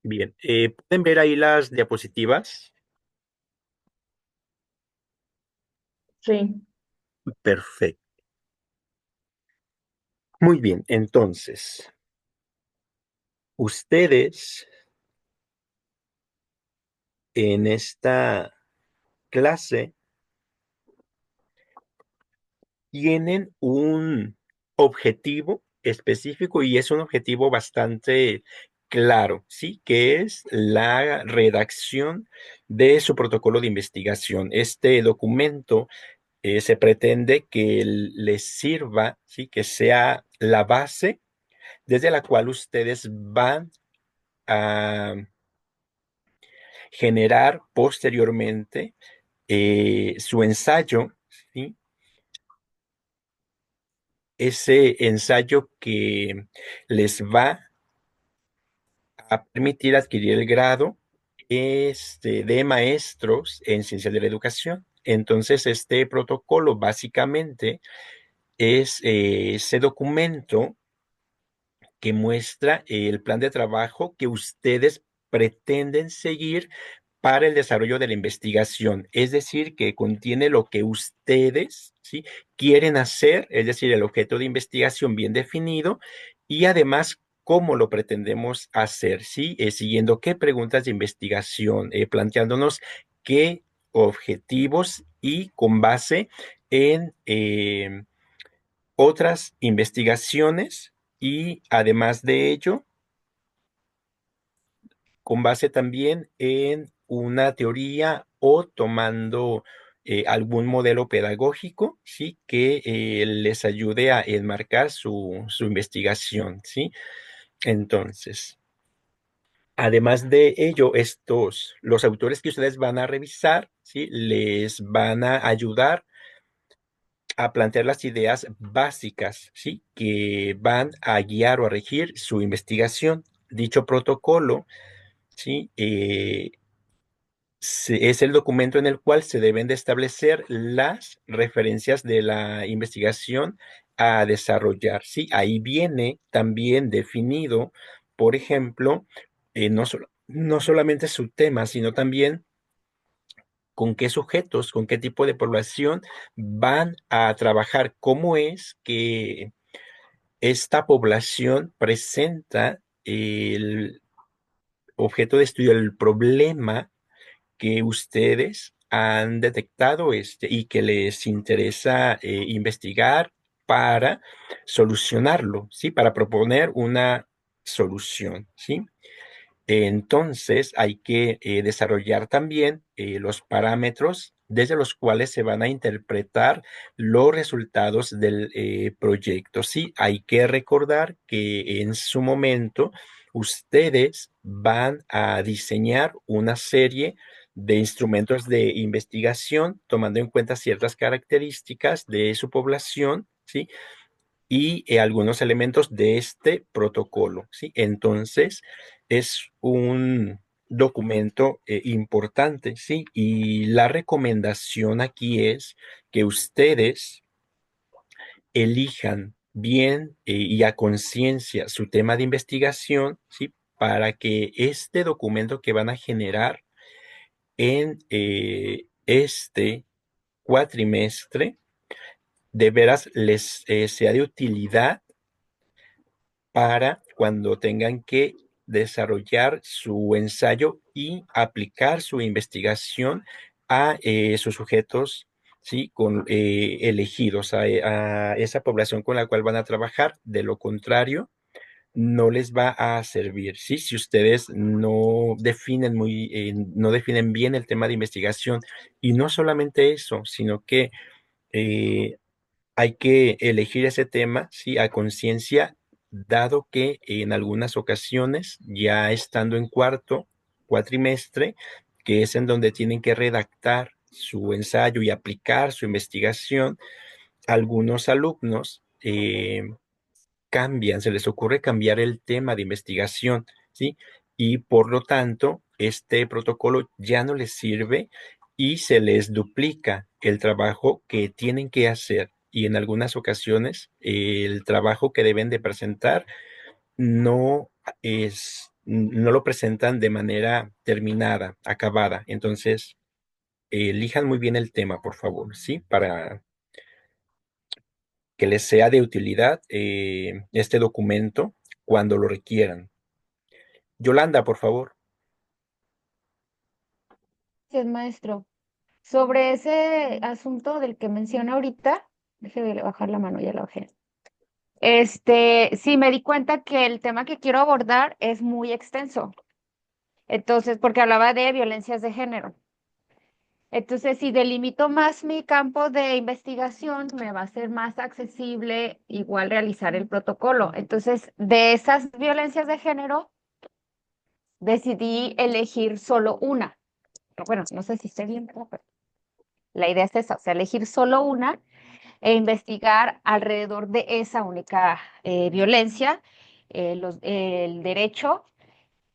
Bien, ¿pueden ver ahí las diapositivas? Sí, Perfecto. Muy bien, entonces, ustedes en esta clase tienen un objetivo específico y es un objetivo bastante claro, ¿sí? Que es la redacción de su protocolo de investigación. Este documento se pretende que les sirva, ¿sí? Que sea la base desde la cual ustedes van a generar posteriormente su ensayo, ¿sí? Ese ensayo que les va a permitir adquirir el grado de maestros en ciencias de la educación. Entonces, este protocolo básicamente es ese documento que muestra el plan de trabajo que ustedes pretenden seguir para el desarrollo de la investigación, es decir, que contiene lo que ustedes, ¿sí? quieren hacer, es decir, el objeto de investigación bien definido y además cómo lo pretendemos hacer, ¿sí? Siguiendo qué preguntas de investigación, planteándonos qué objetivos y con base en otras investigaciones y además de ello, con base también en una teoría o tomando algún modelo pedagógico, ¿sí? Que les ayude a enmarcar su investigación, ¿sí? Entonces, además de ello, los autores que ustedes van a revisar, ¿sí? Les van a ayudar a plantear las ideas básicas, ¿sí? Que van a guiar o a regir su investigación. Dicho protocolo, ¿sí? Es el documento en el cual se deben de establecer las referencias de la investigación a desarrollar, ¿sí? Ahí viene también definido, por ejemplo, no solamente su tema, sino también con qué sujetos, con qué tipo de población van a trabajar, cómo es que esta población presenta el objeto de estudio, el problema que ustedes han detectado y que les interesa investigar para solucionarlo, ¿sí? Para proponer una solución, ¿sí? Entonces hay que desarrollar también los parámetros desde los cuales se van a interpretar los resultados del proyecto. Sí, hay que recordar que en su momento ustedes van a diseñar una serie de instrumentos de investigación tomando en cuenta ciertas características de su población, ¿sí? Y algunos elementos de este protocolo, ¿sí? Entonces, es un documento importante, ¿sí? Y la recomendación aquí es que ustedes elijan bien y a conciencia su tema de investigación, ¿sí? Para que este documento que van a generar en este cuatrimestre de veras les sea de utilidad para cuando tengan que desarrollar su ensayo y aplicar su investigación a sus sujetos, ¿sí? Elegidos, a esa población con la cual van a trabajar. De lo contrario, no les va a servir, ¿sí? Si ustedes no definen bien el tema de investigación y no solamente eso, sino que eh, hay que elegir ese tema, sí, a conciencia, dado que en algunas ocasiones, ya estando en cuarto cuatrimestre, que es en donde tienen que redactar su ensayo y aplicar su investigación, algunos alumnos cambian, se les ocurre cambiar el tema de investigación, ¿sí? Y por lo tanto, este protocolo ya no les sirve y se les duplica el trabajo que tienen que hacer. Y en algunas ocasiones, el trabajo que deben de presentar no es no lo presentan de manera terminada, acabada. Entonces, elijan muy bien el tema, por favor, ¿sí? Para que les sea de utilidad este documento cuando lo requieran. Yolanda, por favor. Gracias, maestro. Sobre ese asunto del que menciona ahorita, déjeme bajar la mano, ya la bajé. Sí, me di cuenta que el tema que quiero abordar es muy extenso. Entonces, porque hablaba de violencias de género. Entonces, si delimito más mi campo de investigación, me va a ser más accesible igual realizar el protocolo. Entonces, de esas violencias de género, decidí elegir solo una. Bueno, no sé si estoy bien, pero la idea es esa, o sea, elegir solo una e investigar alrededor de esa única violencia, el derecho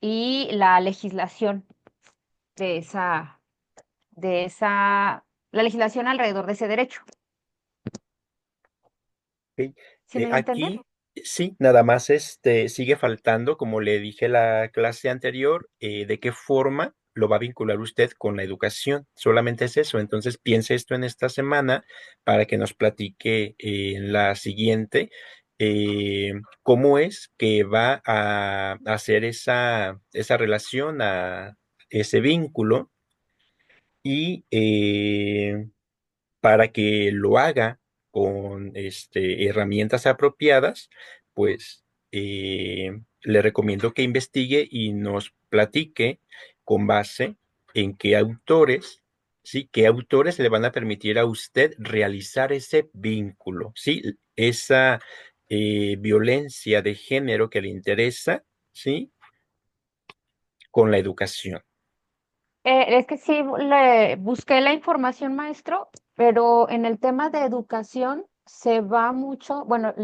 y la legislación de la legislación alrededor de ese derecho. Ok. ¿Sí me dio a entender? Aquí sí, nada más sigue faltando, como le dije la clase anterior, de qué forma lo va a vincular usted con la educación. Solamente es eso. Entonces piense esto en esta semana para que nos platique en la siguiente cómo es que va a hacer esa relación, a ese vínculo y para que lo haga con herramientas apropiadas, pues le recomiendo que investigue y nos platique con base en qué autores, ¿sí? ¿Qué autores le van a permitir a usted realizar ese vínculo, ¿sí? Esa violencia de género que le interesa, ¿sí? Con la educación. Es que sí, le busqué la información, maestro, pero en el tema de educación se va mucho, bueno,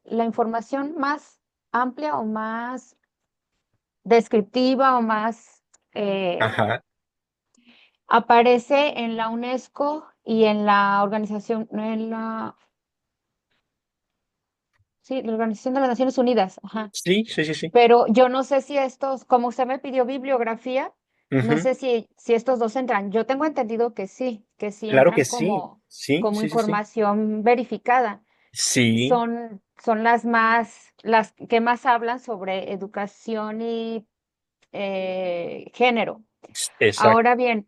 la información más amplia o más descriptiva o más eh, Ajá, aparece en la UNESCO y en la organización, en la, sí, la Organización de las Naciones Unidas, ajá. sí, sí, sí, sí. Pero yo no sé si estos, como usted me pidió bibliografía, no Ujú. sé si estos dos entran. Yo tengo entendido que sí Claro entran que sí, sí, como sí, sí, sí. información verificada. Sí, Son las que más hablan sobre educación y género. exacto. Ahora bien,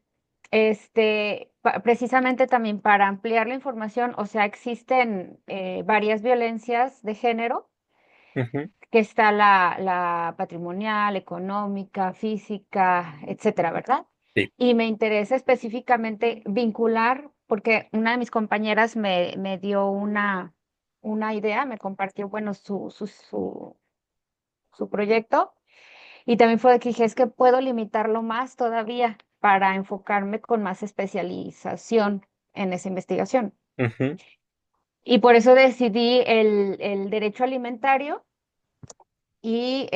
precisamente también para ampliar la información, o sea, existen varias violencias de género, Ujú, que está la patrimonial, económica, física, etcétera, ¿verdad? sí, Y me interesa específicamente vincular, porque una de mis compañeras me dio una idea, me compartió, bueno, su proyecto, y también fue de que dije, es que puedo limitarlo más todavía para enfocarme con más especialización en esa investigación. ujú, Y por eso decidí el derecho alimentario y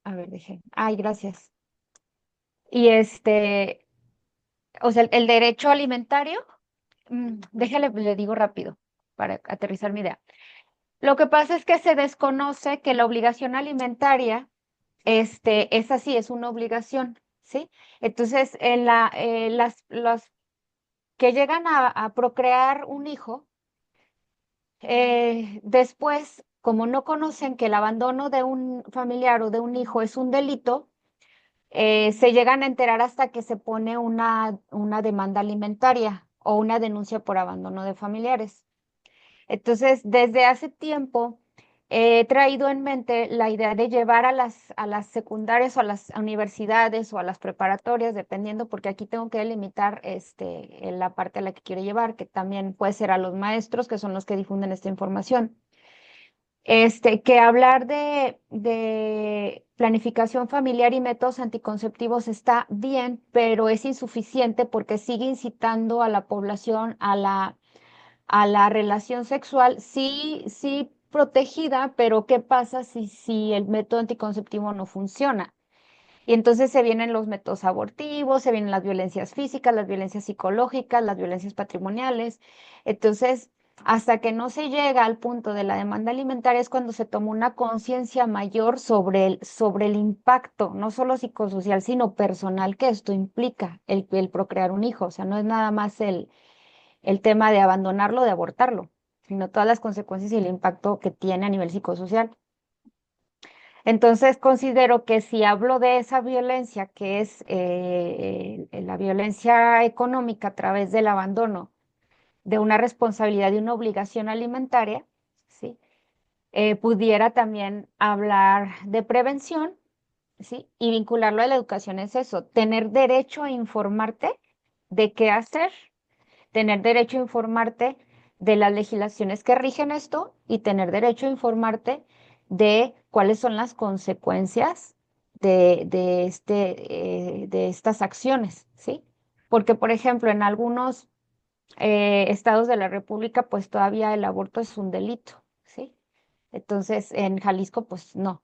a ver, dije, ay, gracias. Y o sea, el derecho alimentario, déjale, le digo rápido para aterrizar mi idea. Lo que pasa es que se desconoce que la obligación alimentaria, es así, es una obligación, ¿sí? Entonces, las que llegan a procrear un hijo, después, como no conocen que el abandono de un familiar o de un hijo es un delito, se llegan a enterar hasta que se pone una demanda alimentaria o una denuncia por abandono de familiares. Entonces, desde hace tiempo he traído en mente la idea de llevar a las secundarias o a las universidades o a las preparatorias, dependiendo, porque aquí tengo que delimitar en la parte a la que quiero llevar, que también puede ser a los maestros, que son los que difunden esta información. Que hablar de planificación familiar y métodos anticonceptivos está bien, pero es insuficiente porque sigue incitando a la población a la relación sexual, sí, sí protegida, pero ¿qué pasa si el método anticonceptivo no funciona? Y entonces se vienen los métodos abortivos, se vienen las violencias físicas, las violencias psicológicas, las violencias patrimoniales. Entonces, Hasta que no se llega al punto de la demanda alimentaria es cuando se toma una conciencia mayor sobre el impacto, no solo psicosocial, sino personal que esto implica, el procrear un hijo. O sea, no es nada más el tema de abandonarlo, de abortarlo, sino todas las consecuencias y el impacto que tiene a nivel psicosocial. Entonces, considero que si hablo de esa violencia, que es la violencia económica a través del abandono, de una responsabilidad y una obligación alimentaria, ¿sí? Pudiera también hablar de prevención, ¿sí? Y vincularlo a la educación es eso, tener derecho a informarte de qué hacer, tener derecho a informarte de las legislaciones que rigen esto y tener derecho a informarte de cuáles son las consecuencias de estas acciones, ¿sí? Porque, por ejemplo, en algunos estados de la República, pues todavía el aborto es un delito, ¿sí? Entonces, en Jalisco, pues no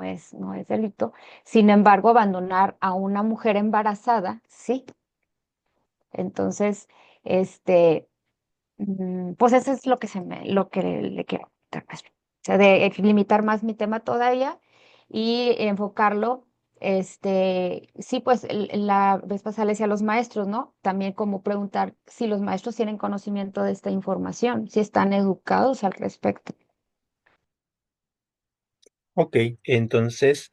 es delito. Sin embargo, abandonar a una mujer embarazada, sí. Entonces, este, pues eso es lo que le quiero contar más bien. O sea, de limitar más mi tema todavía y enfocarlo, sí, pues la vez pasada le decía a los maestros, ¿no? También como preguntar si los maestros tienen conocimiento de esta información, si están educados al respecto. Ok, entonces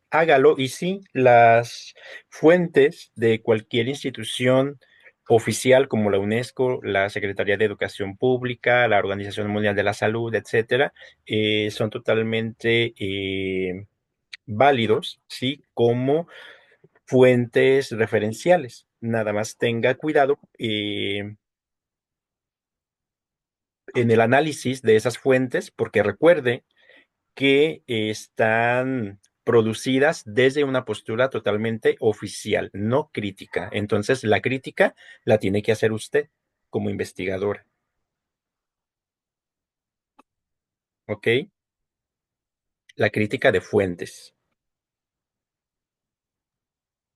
hágalo y sí, las fuentes de cualquier institución oficial como la UNESCO, la Secretaría de Educación Pública, la Organización Mundial de la Salud, etcétera, son totalmente válidos, sí, como fuentes referenciales. Nada más tenga cuidado en el análisis de esas fuentes, porque recuerde que están producidas desde una postura totalmente oficial, no crítica. Entonces, la crítica la tiene que hacer usted como investigadora, ¿ok? La crítica de fuentes.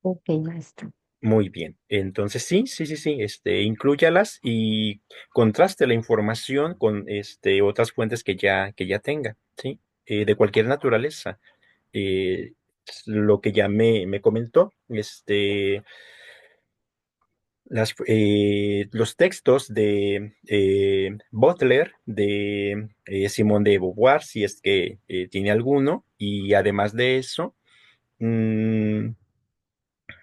Ok, maestro. Muy bien. Entonces, sí, inclúyalas y contraste la información con otras fuentes que ya tenga, ¿sí? De cualquier naturaleza. Eh, lo que ya me comentó, los textos de Butler, de Simone de Beauvoir, si es que tiene alguno, y además de eso, mm,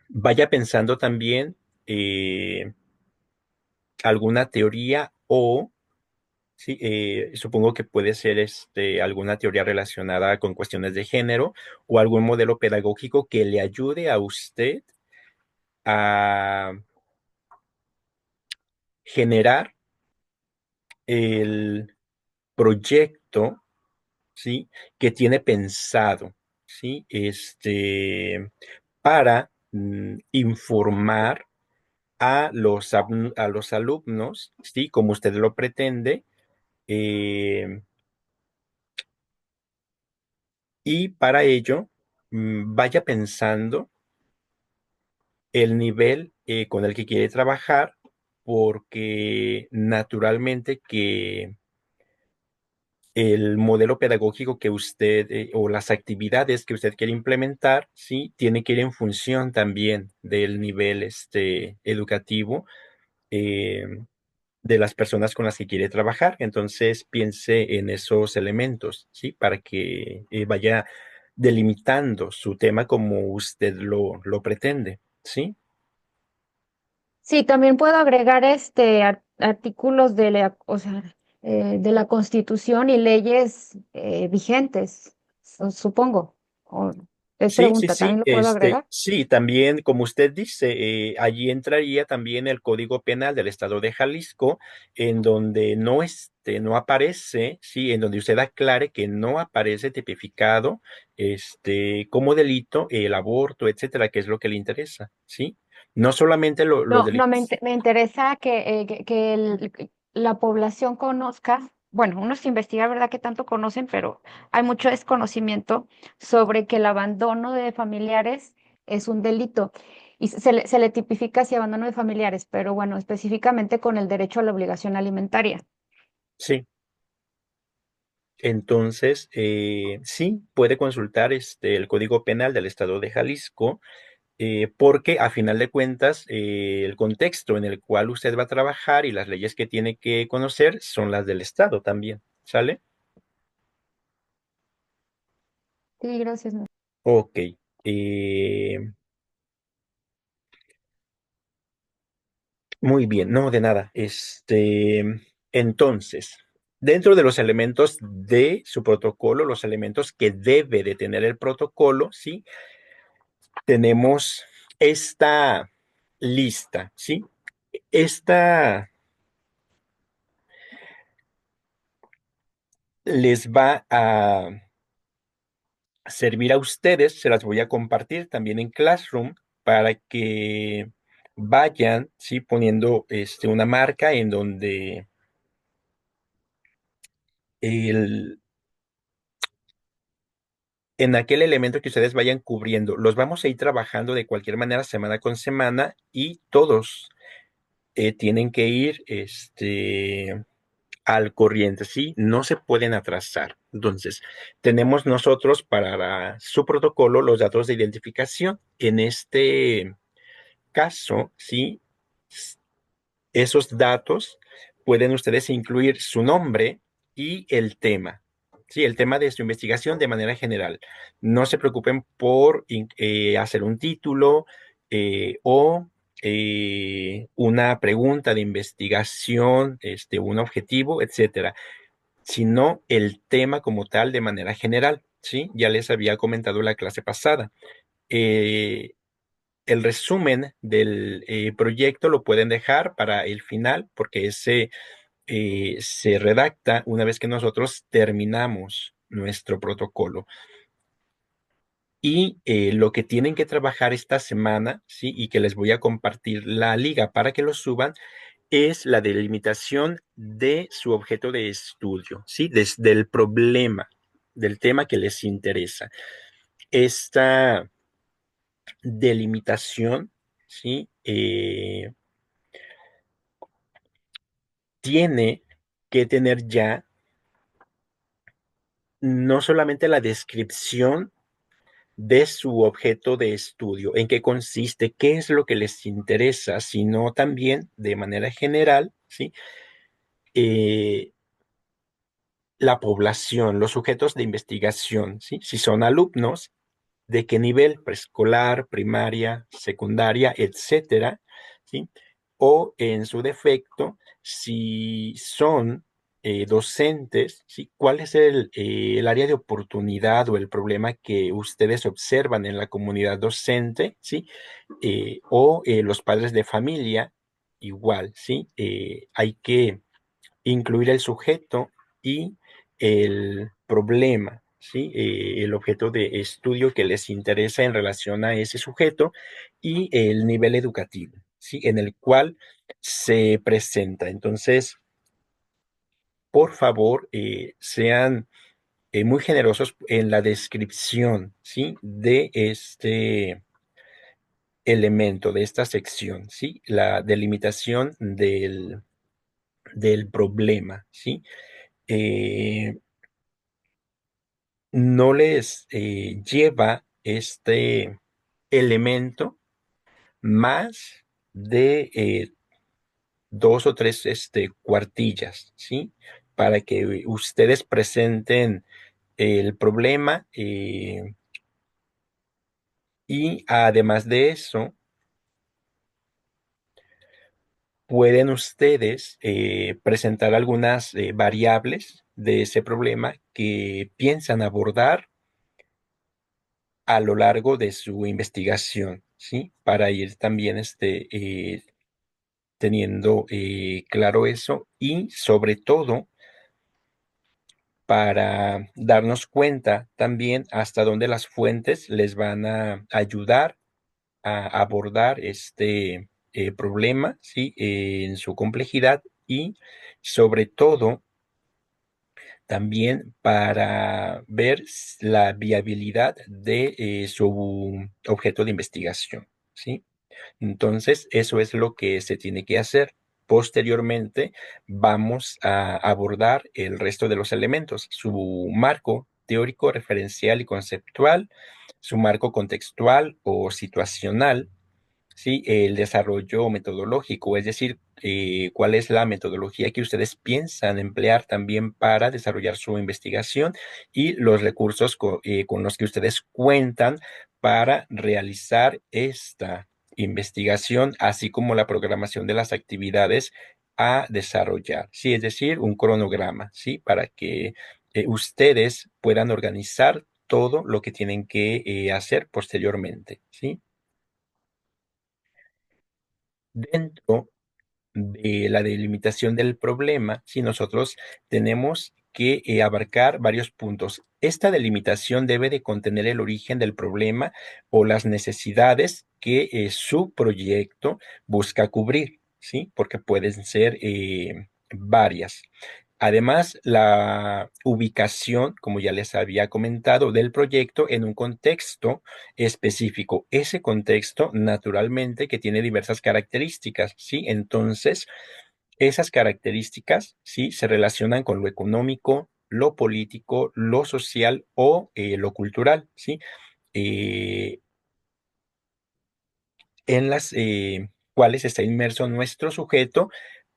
vaya pensando también alguna teoría o, sí, supongo que puede ser alguna teoría relacionada con cuestiones de género o algún modelo pedagógico que le ayude a usted a generar el proyecto, ¿sí? Que tiene pensado, ¿sí? Para informar a los alumnos, ¿sí? Como usted lo pretende, eh, y para ello, vaya pensando el nivel con el que quiere trabajar, porque naturalmente que el modelo pedagógico que usted o las actividades que usted quiere implementar, sí, tiene que ir en función también del nivel educativo eh, de las personas con las que quiere trabajar. Entonces, piense en esos elementos, sí, para que vaya delimitando su tema como usted lo pretende, sí. Sí, también puedo agregar artículos o sea, de la Constitución y leyes vigentes, supongo. O, es pregunta, ¿también lo puedo agregar? Sí, también, como usted dice, allí entraría también el Código Penal del Estado de Jalisco, en donde no aparece, sí, en donde usted aclare que no aparece tipificado, como delito el aborto, etcétera, que es lo que le interesa, sí. No solamente los No, no, delitos. me interesa que la población conozca, bueno, uno se investiga, ¿verdad? Que tanto conocen, pero hay mucho desconocimiento sobre que el abandono de familiares es un delito y se le tipifica así abandono de familiares, pero bueno, específicamente con el derecho a la obligación alimentaria. Sí. Entonces, sí, puede consultar el Código Penal del Estado de Jalisco, porque a final de cuentas, el contexto en el cual usted va a trabajar y las leyes que tiene que conocer son las del Estado también, ¿sale? Sí, gracias. Ok. eh, Muy bien, no, de nada. Entonces, dentro de los elementos de su protocolo, los elementos que debe de tener el protocolo, ¿sí? Tenemos esta lista, ¿sí? Esta les va a servir a ustedes, se las voy a compartir también en Classroom para que vayan, ¿sí? Poniendo una marca en donde el, en aquel elemento que ustedes vayan cubriendo. Los vamos a ir trabajando de cualquier manera semana con semana y todos tienen que ir al corriente, ¿sí? No se pueden atrasar. Entonces, tenemos nosotros para su protocolo los datos de identificación. En este caso, ¿sí? Esos datos pueden ustedes incluir su nombre y el tema. Sí, el tema de su investigación de manera general. No se preocupen por hacer un título o una pregunta de investigación, un objetivo, etcétera, sino el tema como tal de manera general. Sí, ya les había comentado la clase pasada. Eh, el resumen del proyecto lo pueden dejar para el final, porque ese se redacta una vez que nosotros terminamos nuestro protocolo. Y lo que tienen que trabajar esta semana, ¿sí? Y que les voy a compartir la liga para que lo suban, es la delimitación de su objeto de estudio, ¿sí? Desde el problema, del tema que les interesa. Esta delimitación, ¿sí? Tiene que tener ya no solamente la descripción de su objeto de estudio, en qué consiste, qué es lo que les interesa, sino también de manera general, ¿sí? Eh, la población, los sujetos de investigación, ¿sí? Si son alumnos, de qué nivel, preescolar, primaria, secundaria, etcétera, ¿sí? O en su defecto, si son docentes, ¿sí? ¿Cuál es el área de oportunidad o el problema que ustedes observan en la comunidad docente, ¿sí? O los padres de familia, igual, ¿sí? Hay que incluir el sujeto y el problema, ¿sí? El objeto de estudio que les interesa en relación a ese sujeto y el nivel educativo, ¿sí? En el cual se presenta. Entonces, por favor, sean muy generosos en la descripción, ¿sí? De este elemento, de esta sección, ¿sí? La delimitación del problema, ¿sí? Eh, no les lleva este elemento más de dos o tres cuartillas, ¿sí? Para que ustedes presenten el problema y además de eso, pueden ustedes presentar algunas variables de ese problema que piensan abordar a lo largo de su investigación, ¿sí? Para ir también teniendo claro eso y sobre todo para darnos cuenta también hasta dónde las fuentes les van a ayudar a abordar este problema, ¿sí? En su complejidad y sobre todo también para ver la viabilidad de su objeto de investigación, ¿sí? Entonces, eso es lo que se tiene que hacer. posteriormente vamos a abordar el resto de los elementos, su marco teórico, referencial y conceptual, su marco contextual o situacional, ¿sí? El desarrollo metodológico, es decir, cuál es la metodología que ustedes piensan emplear también para desarrollar su investigación y los recursos con los que ustedes cuentan para realizar esta investigación, así como la programación de las actividades a desarrollar, ¿sí? Es decir, un cronograma, ¿sí? Para que ustedes puedan organizar todo lo que tienen que hacer posteriormente, ¿sí? Dentro de la delimitación del problema, si nosotros tenemos que abarcar varios puntos. Esta delimitación debe de contener el origen del problema o las necesidades que su proyecto busca cubrir, ¿sí? Porque pueden ser varias. Además, la ubicación, como ya les había comentado, del proyecto en un contexto específico. Ese contexto, naturalmente, que tiene diversas características, ¿sí? Entonces, esas características, ¿sí? Se relacionan con lo económico, lo político, lo social o lo cultural, ¿sí? Eh, en las cuales está inmerso nuestro sujeto,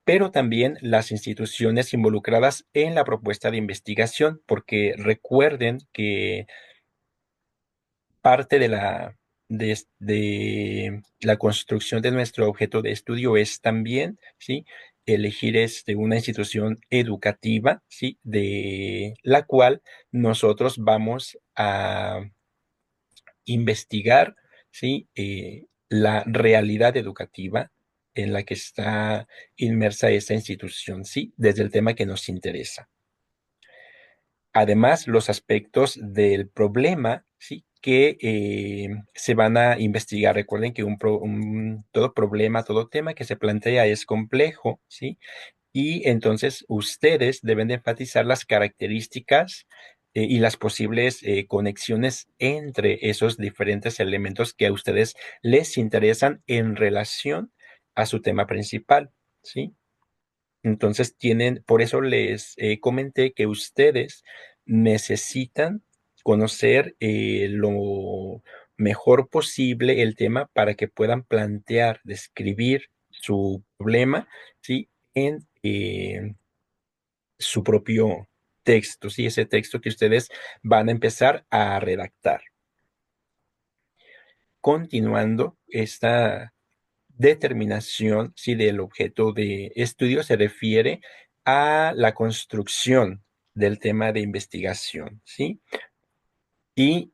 pero también las instituciones involucradas en la propuesta de investigación, porque recuerden que parte de la construcción de nuestro objeto de estudio es también, ¿sí? Elegir una institución educativa, ¿sí? De la cual nosotros vamos a investigar, ¿sí? La realidad educativa en la que está inmersa esa institución, ¿sí? Desde el tema que nos interesa. Además, los aspectos del problema, ¿sí? Que se van a investigar. Recuerden que todo problema, todo tema que se plantea es complejo, ¿sí? Y entonces ustedes deben de enfatizar las características y las posibles conexiones entre esos diferentes elementos que a ustedes les interesan en relación a su tema principal, ¿sí? Entonces por eso les comenté que ustedes necesitan conocer lo mejor posible el tema para que puedan plantear, describir su problema, ¿sí? En su propio texto, ¿sí? Ese texto que ustedes van a empezar a redactar. Continuando esta determinación, si del objeto de estudio se refiere a la construcción del tema de investigación, ¿sí? Y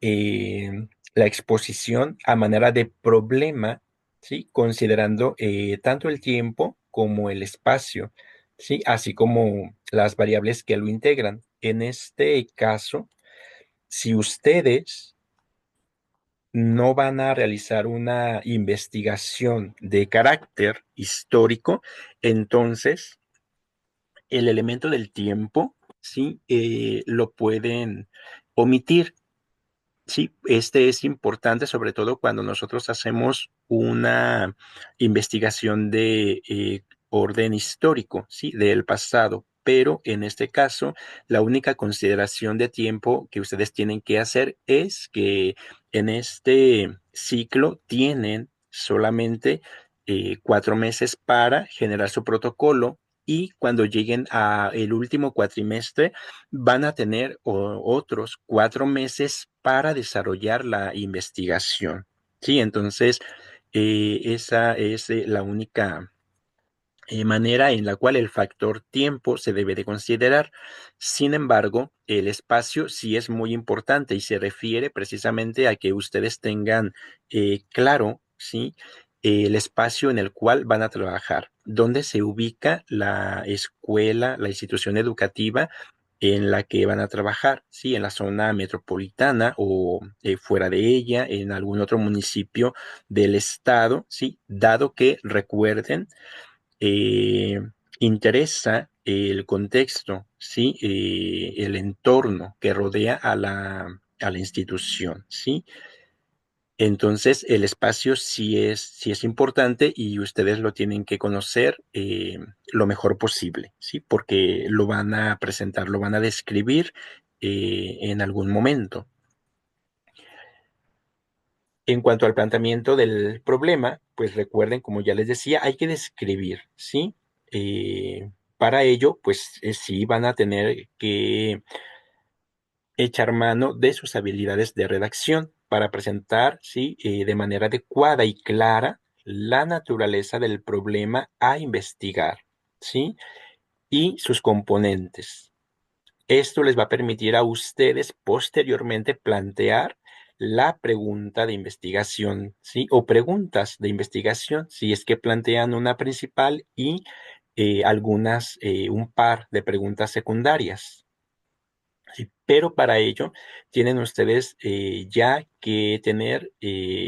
la exposición a manera de problema, ¿sí? Considerando tanto el tiempo como el espacio, ¿sí? Así como las variables que lo integran. En este caso, si ustedes no van a realizar una investigación de carácter histórico, entonces el elemento del tiempo, sí, lo pueden omitir. Sí, este es importante, sobre todo cuando nosotros hacemos una investigación de orden histórico, sí, del pasado. Pero en este caso, la única consideración de tiempo que ustedes tienen que hacer es que en este ciclo tienen solamente 4 meses para generar su protocolo y cuando lleguen a el último cuatrimestre van a tener otros 4 meses para desarrollar la investigación. Sí, entonces esa es la única manera en la cual el factor tiempo se debe de considerar. Sin embargo, el espacio sí es muy importante y se refiere precisamente a que ustedes tengan claro, ¿sí? El espacio en el cual van a trabajar, dónde se ubica la escuela, la institución educativa en la que van a trabajar, ¿sí? En la zona metropolitana o fuera de ella, en algún otro municipio del estado, ¿sí? Dado que recuerden eh, interesa el contexto, ¿sí? El entorno que rodea a la institución, ¿sí? Entonces, el espacio sí es importante y ustedes lo tienen que conocer lo mejor posible, ¿sí? Porque lo van a presentar, lo van a describir en algún momento. En cuanto al planteamiento del problema, pues recuerden, como ya les decía, hay que describir, ¿sí? Para ello, pues sí van a tener que echar mano de sus habilidades de redacción para presentar, ¿sí? De manera adecuada y clara la naturaleza del problema a investigar, ¿sí? Y sus componentes. Esto les va a permitir a ustedes posteriormente plantear la pregunta de investigación, ¿sí? O preguntas de investigación, si es que plantean una principal y un par de preguntas secundarias. ¿Sí? Pero para ello tienen ustedes ya que tener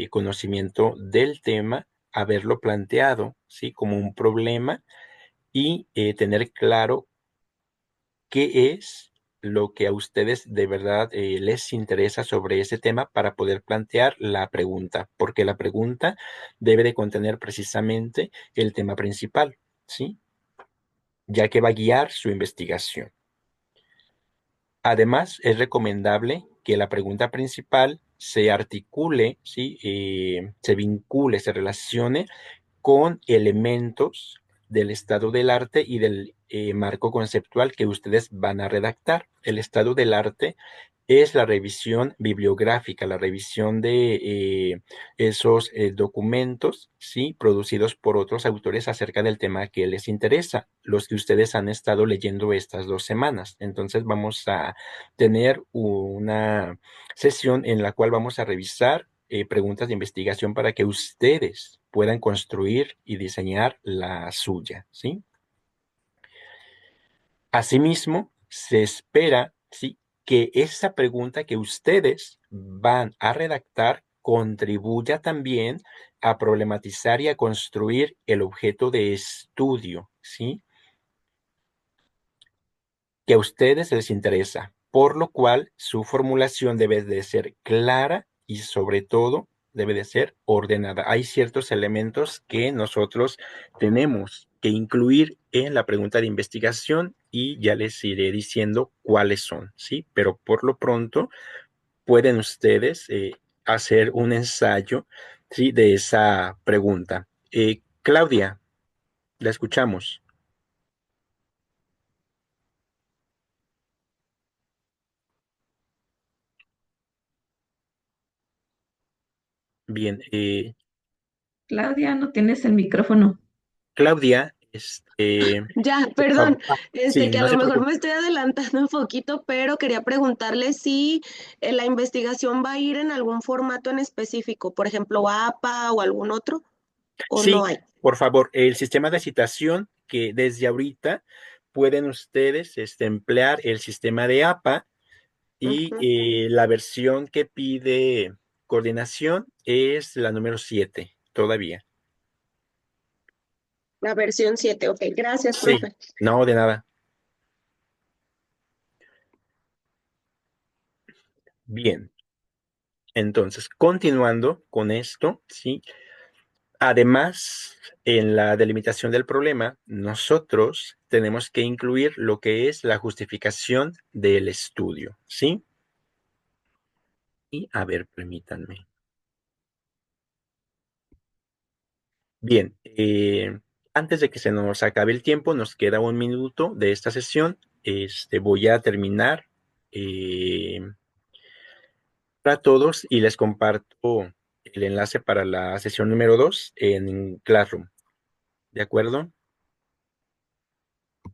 conocimiento del tema, haberlo planteado, ¿sí? Como un problema y tener claro qué es lo que a ustedes de verdad les interesa sobre ese tema para poder plantear la pregunta, porque la pregunta debe de contener precisamente el tema principal, ¿sí? Ya que va a guiar su investigación. Además, es recomendable que la pregunta principal se articule, ¿sí? Se vincule, se relacione con elementos del estado del arte y del marco conceptual que ustedes van a redactar. El estado del arte es la revisión bibliográfica, la revisión de esos documentos, ¿sí? Producidos por otros autores acerca del tema que les interesa, los que ustedes han estado leyendo estas 2 semanas. Entonces vamos a tener una sesión en la cual vamos a revisar preguntas de investigación para que ustedes puedan construir y diseñar la suya, ¿sí? Asimismo, se espera, ¿sí? Que esa pregunta que ustedes van a redactar contribuya también a problematizar y a construir el objeto de estudio, ¿sí? Que a ustedes les interesa, por lo cual su formulación debe de ser clara y sobre todo debe de ser ordenada. Hay ciertos elementos que nosotros tenemos que incluir en la pregunta de investigación y ya les iré diciendo cuáles son, ¿sí? Pero por lo pronto pueden ustedes hacer un ensayo, ¿sí? De esa pregunta. Claudia, la escuchamos. Bien, Claudia, no tienes el micrófono. Claudia, Ya, por perdón, favor, sí, que a no lo se mejor preocupe. me estoy adelantando un poquito, pero quería preguntarle si la investigación va a ir en algún formato en específico, por ejemplo, APA o algún otro, o no Sí, hay. por favor, el sistema de citación que desde ahorita pueden ustedes emplear el sistema de APA y Ujú. la versión que pide coordinación es la número 7 todavía. La versión 7. Ok, gracias, Sí, profe. no, de nada. Bien, entonces, continuando con esto, sí. Además, en la delimitación del problema, nosotros tenemos que incluir lo que es la justificación del estudio, ¿sí? Y a ver, permítanme. Bien, antes de que se nos acabe el tiempo, nos queda 1 minuto de esta sesión. Voy a terminar eh, para todos y les comparto el enlace para la sesión número 2 en Classroom. ¿De acuerdo?